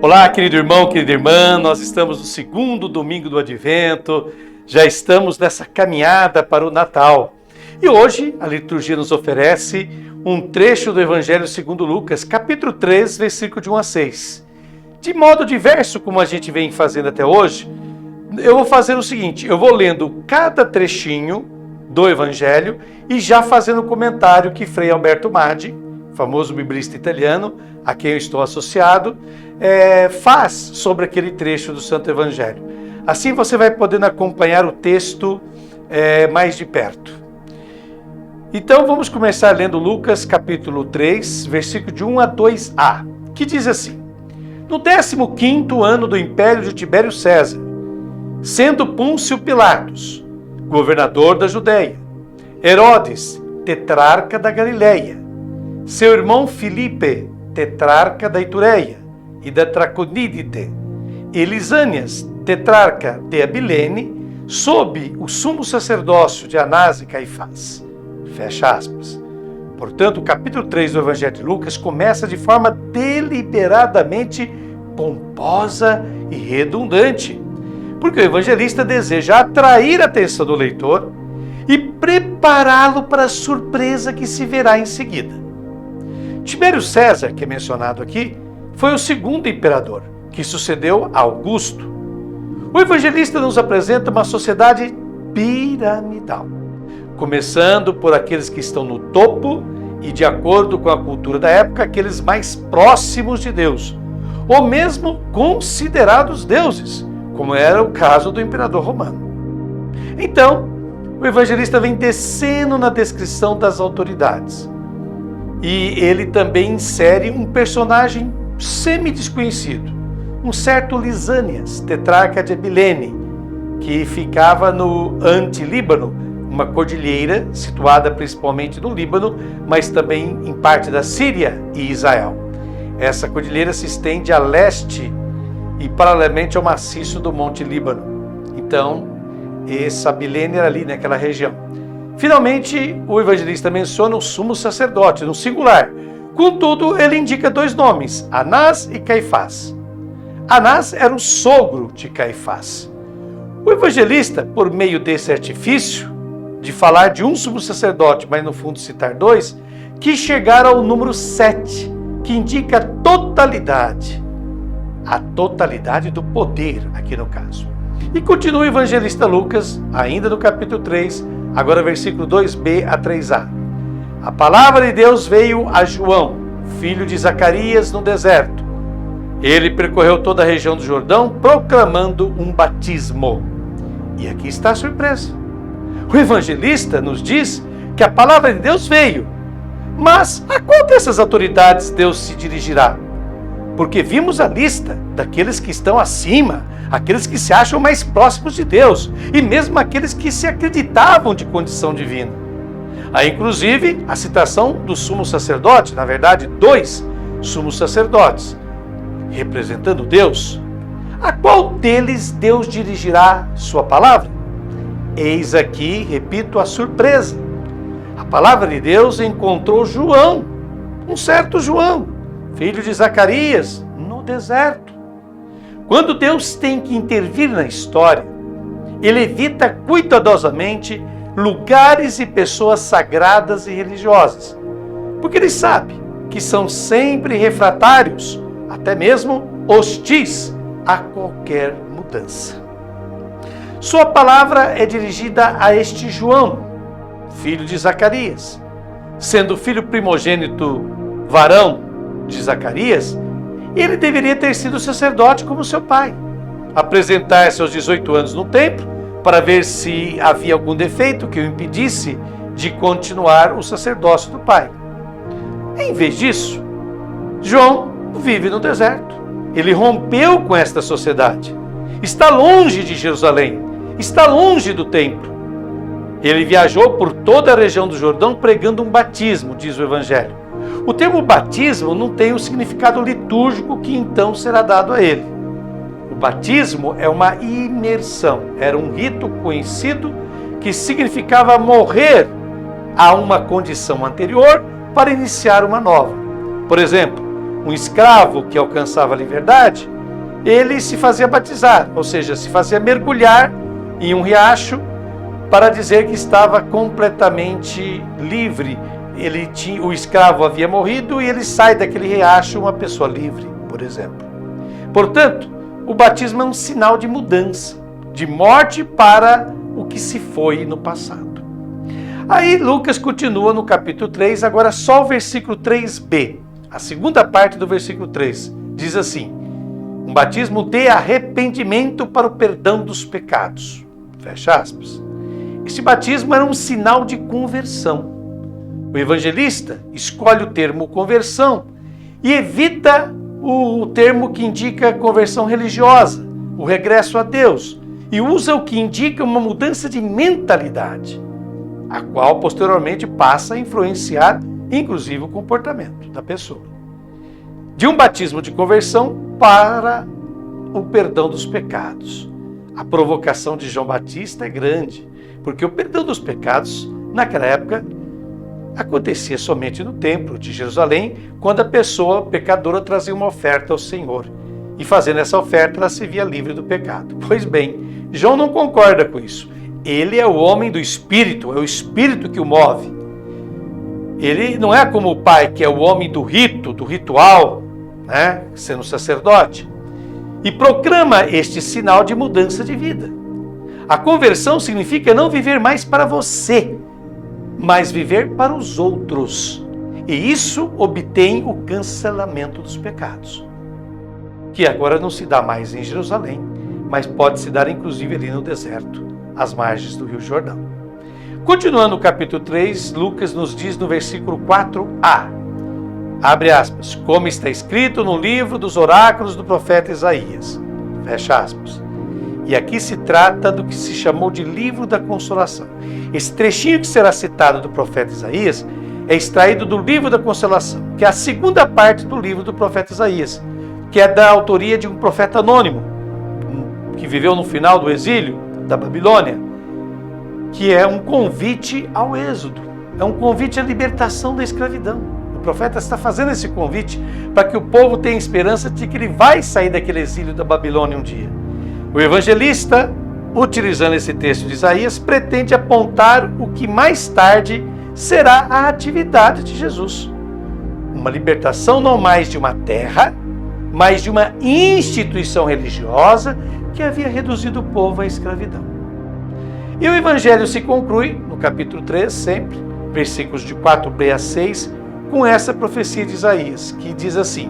Olá, querido irmão, querida irmã, nós estamos no segundo domingo do Advento, já estamos nessa caminhada para o Natal. E hoje a liturgia nos oferece um trecho do Evangelho segundo Lucas, capítulo 3, versículo de 1 a 6. De modo diverso, como a gente vem fazendo até hoje, eu vou fazer o seguinte, eu vou lendo cada trechinho do Evangelho e já fazendo o comentário que Frei Alberto Maggi, famoso biblista italiano, a quem eu estou associado, faz sobre aquele trecho do Santo Evangelho. Assim você vai podendo acompanhar o texto mais de perto. Então vamos começar lendo Lucas capítulo 3, versículo de 1 a 2a, que diz assim: No 15º ano do império de Tibério César, sendo Pôncio Pilatos governador da Judéia, Herodes tetrarca da Galileia, seu irmão Filipe tetrarca da Itureia e da Traconídide, e Lisânias, tetrarca de Abilene, sob o sumo sacerdócio de Anás e Caifás. Fecha aspas. Portanto, o capítulo 3 do Evangelho de Lucas começa de forma deliberadamente pomposa e redundante, porque o evangelista deseja atrair a atenção do leitor e prepará-lo para a surpresa que se verá em seguida. Tibério César, que é mencionado aqui, foi o segundo imperador, que sucedeu a Augusto. O evangelista nos apresenta uma sociedade piramidal, começando por aqueles que estão no topo e, de acordo com a cultura da época, aqueles mais próximos de Deus, ou mesmo considerados deuses, como era o caso do imperador romano. Então, o evangelista vem descendo na descrição das autoridades. E ele também insere um personagem semi-desconhecido, um certo Lisânias, tetrarca de Abilene, que ficava no Antilíbano, uma cordilheira situada principalmente no Líbano, mas também em parte da Síria e Israel. Essa cordilheira se estende a leste e paralelamente ao maciço do Monte Líbano. Então, essa Abilene era ali naquela região. Finalmente, o evangelista menciona o sumo sacerdote, no singular. Contudo, ele indica dois nomes, Anás e Caifás. Anás era o sogro de Caifás. O evangelista, por meio desse artifício, de falar de um sumo sacerdote, mas no fundo citar dois, quis chegar ao número 7, que indica a totalidade do poder, aqui no caso. E continua o evangelista Lucas, ainda no capítulo 3, agora versículo 2b a 3a. A palavra de Deus veio a João, filho de Zacarias, no deserto. Ele percorreu toda a região do Jordão, proclamando um batismo. E aqui está a surpresa. O evangelista nos diz que a palavra de Deus veio, mas a qual dessas autoridades Deus se dirigirá? Porque vimos a lista daqueles que estão acima, aqueles que se acham mais próximos de Deus, e mesmo aqueles que se acreditavam de condição divina. Há inclusive a citação do sumo sacerdote, na verdade, dois sumos sacerdotes, representando Deus. A qual deles Deus dirigirá sua palavra? Eis aqui, repito, a surpresa. A palavra de Deus encontrou João, um certo João, filho de Zacarias, no deserto. Quando Deus tem que intervir na história, ele evita cuidadosamente lugares e pessoas sagradas e religiosas, porque ele sabe que são sempre refratários, até mesmo hostis a qualquer mudança. Sua palavra é dirigida a este João, filho de Zacarias. Sendo filho primogênito varão de Zacarias, ele deveria ter sido sacerdote como seu pai, apresentar-se aos 18 anos no templo para ver se havia algum defeito que o impedisse de continuar o sacerdócio do pai. Em vez disso, João vive no deserto. Ele rompeu com esta sociedade. Está longe de Jerusalém, está longe do templo. Ele viajou por toda a região do Jordão pregando um batismo, diz o Evangelho. O termo batismo não tem o significado litúrgico que então será dado a ele. O batismo é uma imersão, era um rito conhecido que significava morrer a uma condição anterior para iniciar uma nova. Por exemplo, um escravo que alcançava a liberdade, ele se fazia batizar, ou seja, se fazia mergulhar em um riacho para dizer que estava completamente livre. O escravo havia morrido e ele sai daquele riacho uma pessoa livre, por exemplo. Portanto, o batismo é um sinal de mudança, de morte para o que se foi no passado. Aí Lucas continua no capítulo 3, agora só o versículo 3b. A segunda parte do versículo 3 diz assim: um batismo de arrependimento para o perdão dos pecados. Fecha aspas. Este batismo era um sinal de conversão. O evangelista escolhe o termo conversão e evita o termo que indica conversão religiosa, o regresso a Deus, e usa o que indica uma mudança de mentalidade, a qual posteriormente passa a influenciar inclusive o comportamento da pessoa. De um batismo de conversão para o perdão dos pecados. A provocação de João Batista é grande, porque o perdão dos pecados, naquela época, acontecia somente no templo de Jerusalém, quando a pessoa pecadora trazia uma oferta ao Senhor. E fazendo essa oferta, ela se via livre do pecado. Pois bem, João não concorda com isso. Ele é o homem do Espírito, é o Espírito que o move. Ele não é como o pai, que é o homem do rito, do ritual, né, sendo sacerdote. E proclama este sinal de mudança de vida. A conversão significa não viver mais para você, mas viver para os outros. E isso obtém o cancelamento dos pecados, que agora não se dá mais em Jerusalém, mas pode se dar inclusive ali no deserto, às margens do Rio Jordão. Continuando o capítulo 3, Lucas nos diz no versículo 4a, abre aspas, como está escrito no livro dos oráculos do profeta Isaías, fecha aspas. E aqui se trata do que se chamou de livro da consolação. Esse trechinho que será citado do profeta Isaías é extraído do livro da consolação, que é a segunda parte do livro do profeta Isaías, que é da autoria de um profeta anônimo, que viveu no final do exílio da Babilônia, que é um convite ao êxodo, é um convite à libertação da escravidão. O profeta está fazendo esse convite para que o povo tenha esperança de que ele vai sair daquele exílio da Babilônia um dia. O evangelista, utilizando esse texto de Isaías, pretende apontar o que mais tarde será a atividade de Jesus. Uma libertação não mais de uma terra, mas de uma instituição religiosa que havia reduzido o povo à escravidão. E o evangelho se conclui, no capítulo 3, sempre, versículos de 4b a 6, com essa profecia de Isaías, que diz assim: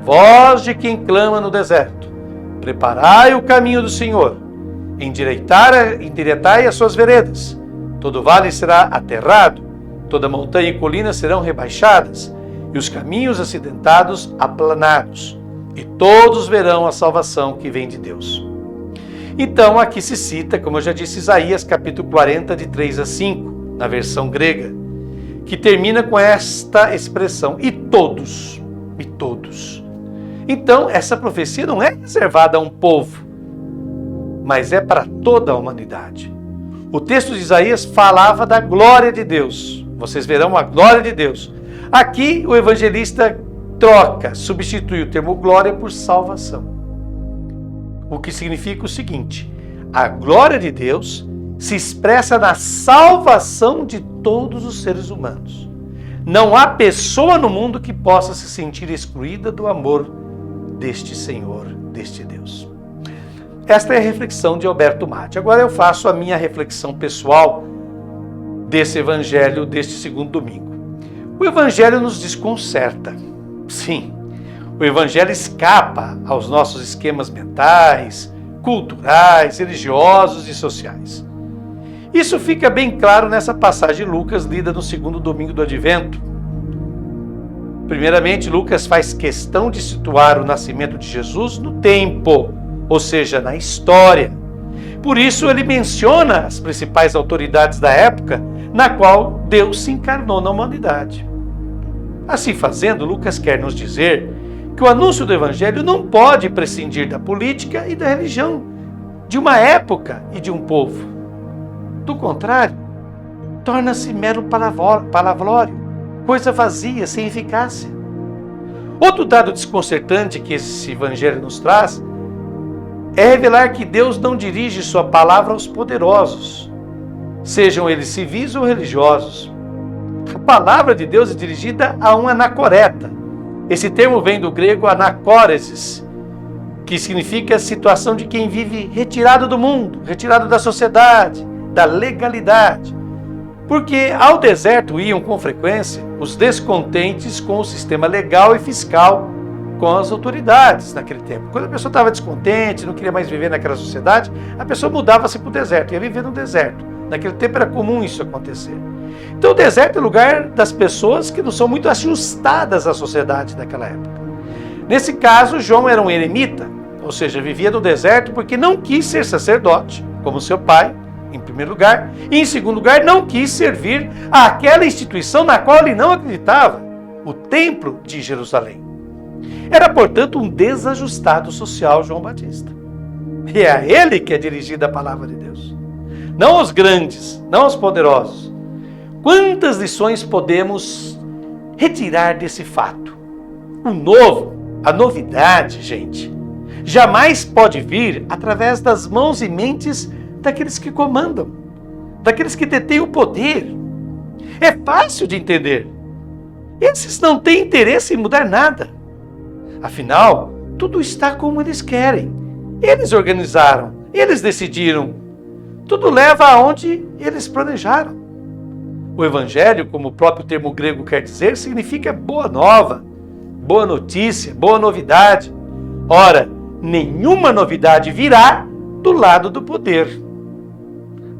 voz de quem clama no deserto, preparai o caminho do Senhor, endireitai as suas veredas. Todo vale será aterrado, toda montanha e colina serão rebaixadas, e os caminhos acidentados aplanados, e todos verão a salvação que vem de Deus. Então aqui se cita, como eu já disse, Isaías capítulo 40, de 3 a 5, na versão grega, que termina com esta expressão, e todos, e todos. Então, essa profecia não é reservada a um povo, mas é para toda a humanidade. O texto de Isaías falava da glória de Deus. Vocês verão a glória de Deus. Aqui, o evangelista substitui o termo glória por salvação. O que significa o seguinte: a glória de Deus se expressa na salvação de todos os seres humanos. Não há pessoa no mundo que possa se sentir excluída do amor deste Senhor, deste Deus. Esta é a reflexão de Alberto Matti. Agora eu faço a minha reflexão pessoal desse evangelho, deste segundo domingo. O evangelho nos desconcerta. Sim, o evangelho escapa aos nossos esquemas mentais, culturais, religiosos e sociais. Isso fica bem claro nessa passagem de Lucas, lida no segundo domingo do Advento. Primeiramente, Lucas faz questão de situar o nascimento de Jesus no tempo, ou seja, na história. Por isso, ele menciona as principais autoridades da época na qual Deus se encarnou na humanidade. Assim fazendo, Lucas quer nos dizer que o anúncio do Evangelho não pode prescindir da política e da religião, de uma época e de um povo. Do contrário, torna-se mero palavrório, coisa vazia, sem eficácia. Outro dado desconcertante que esse evangelho nos traz é revelar que Deus não dirige sua palavra aos poderosos, sejam eles civis ou religiosos. A palavra de Deus é dirigida a um anacoreta. Esse termo vem do grego anacóresis, que significa a situação de quem vive retirado do mundo, retirado da sociedade, da legalidade. Porque ao deserto iam com frequência os descontentes com o sistema legal e fiscal, com as autoridades naquele tempo. Quando a pessoa estava descontente, não queria mais viver naquela sociedade, a pessoa mudava-se para o deserto, ia viver no deserto. Naquele tempo era comum isso acontecer. Então o deserto é o lugar das pessoas que não são muito ajustadas à sociedade daquela época. Nesse caso, João era um eremita, ou seja, vivia no deserto porque não quis ser sacerdote, como seu pai, em primeiro lugar, e em segundo lugar, não quis servir àquela instituição na qual ele não acreditava, o Templo de Jerusalém. Era, portanto, um desajustado social, João Batista. E é a ele que é dirigida a palavra de Deus. Não aos grandes, não aos poderosos. Quantas lições podemos retirar desse fato? O novo, a novidade, gente, jamais pode vir através das mãos e mentes daqueles que comandam, daqueles que detêm o poder. É fácil de entender. Esses não têm interesse em mudar nada. Afinal, tudo está como eles querem. Eles organizaram, eles decidiram. Tudo leva aonde eles planejaram. O evangelho, como o próprio termo grego quer dizer, significa boa nova, boa notícia, boa novidade. Ora, nenhuma novidade virá do lado do poder.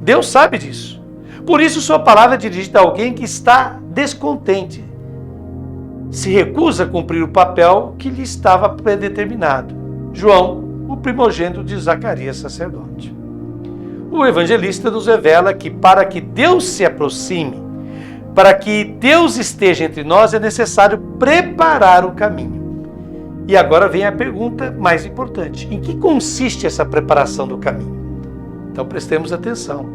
Deus sabe disso. Por isso sua palavra é dirigida a alguém que está descontente, se recusa a cumprir o papel que lhe estava predeterminado. João, o primogênito de Zacarias, sacerdote. O evangelista nos revela que para que Deus se aproxime, para que Deus esteja entre nós, é necessário preparar o caminho. E agora vem a pergunta mais importante. Em que consiste essa preparação do caminho? Então prestemos atenção.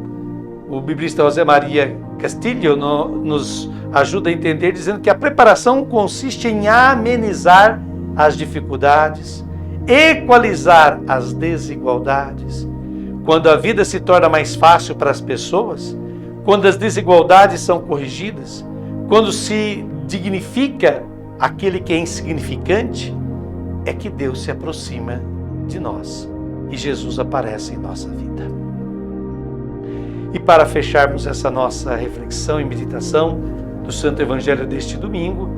O biblista José Maria Castilho nos ajuda a entender, dizendo que a preparação consiste em amenizar as dificuldades, equalizar as desigualdades. Quando a vida se torna mais fácil para as pessoas, quando as desigualdades são corrigidas, quando se dignifica aquele que é insignificante, é que Deus se aproxima de nós e Jesus aparece em nossa vida. E para fecharmos essa nossa reflexão e meditação do Santo Evangelho deste domingo,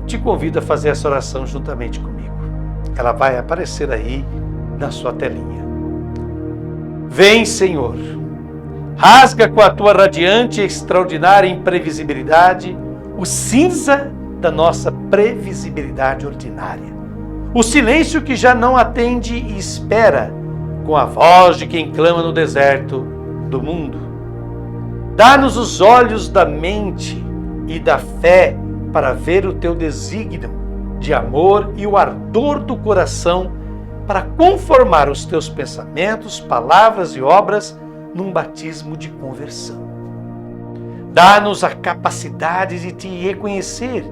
te convido a fazer essa oração juntamente comigo. Ela vai aparecer aí na sua telinha. Vem, Senhor, rasga com a tua radiante e extraordinária imprevisibilidade o cinza da nossa previsibilidade ordinária. O silêncio que já não atende e espera com a voz de quem clama no deserto do mundo. Dá-nos os olhos da mente e da fé para ver o teu desígnio de amor e o ardor do coração para conformar os teus pensamentos, palavras e obras num batismo de conversão. Dá-nos a capacidade de te reconhecer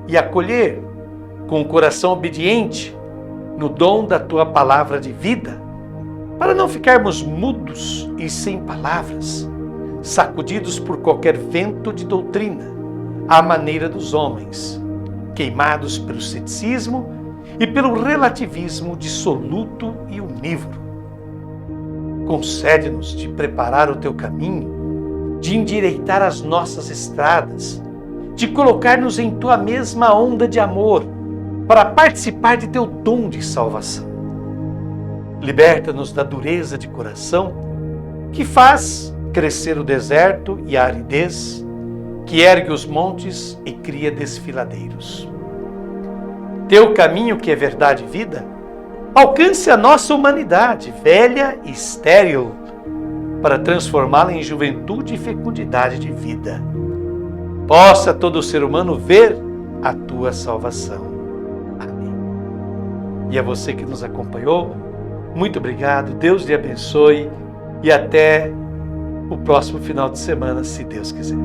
e acolher com o coração obediente no dom da tua palavra de vida, para não ficarmos mudos e sem palavras, sacudidos por qualquer vento de doutrina, à maneira dos homens, queimados pelo ceticismo e pelo relativismo dissoluto e onívoro. Concede-nos de preparar o teu caminho, de endireitar as nossas estradas, de colocar-nos em tua mesma onda de amor, para participar de teu dom de salvação. Liberta-nos da dureza de coração que faz crescer o deserto e a aridez, que ergue os montes e cria desfiladeiros. Teu caminho, que é verdade e vida, alcance a nossa humanidade, velha e estéril, para transformá-la em juventude e fecundidade de vida. Possa todo ser humano ver a tua salvação. Amém. E a você que nos acompanhou, muito obrigado, Deus lhe abençoe e até o próximo final de semana, se Deus quiser.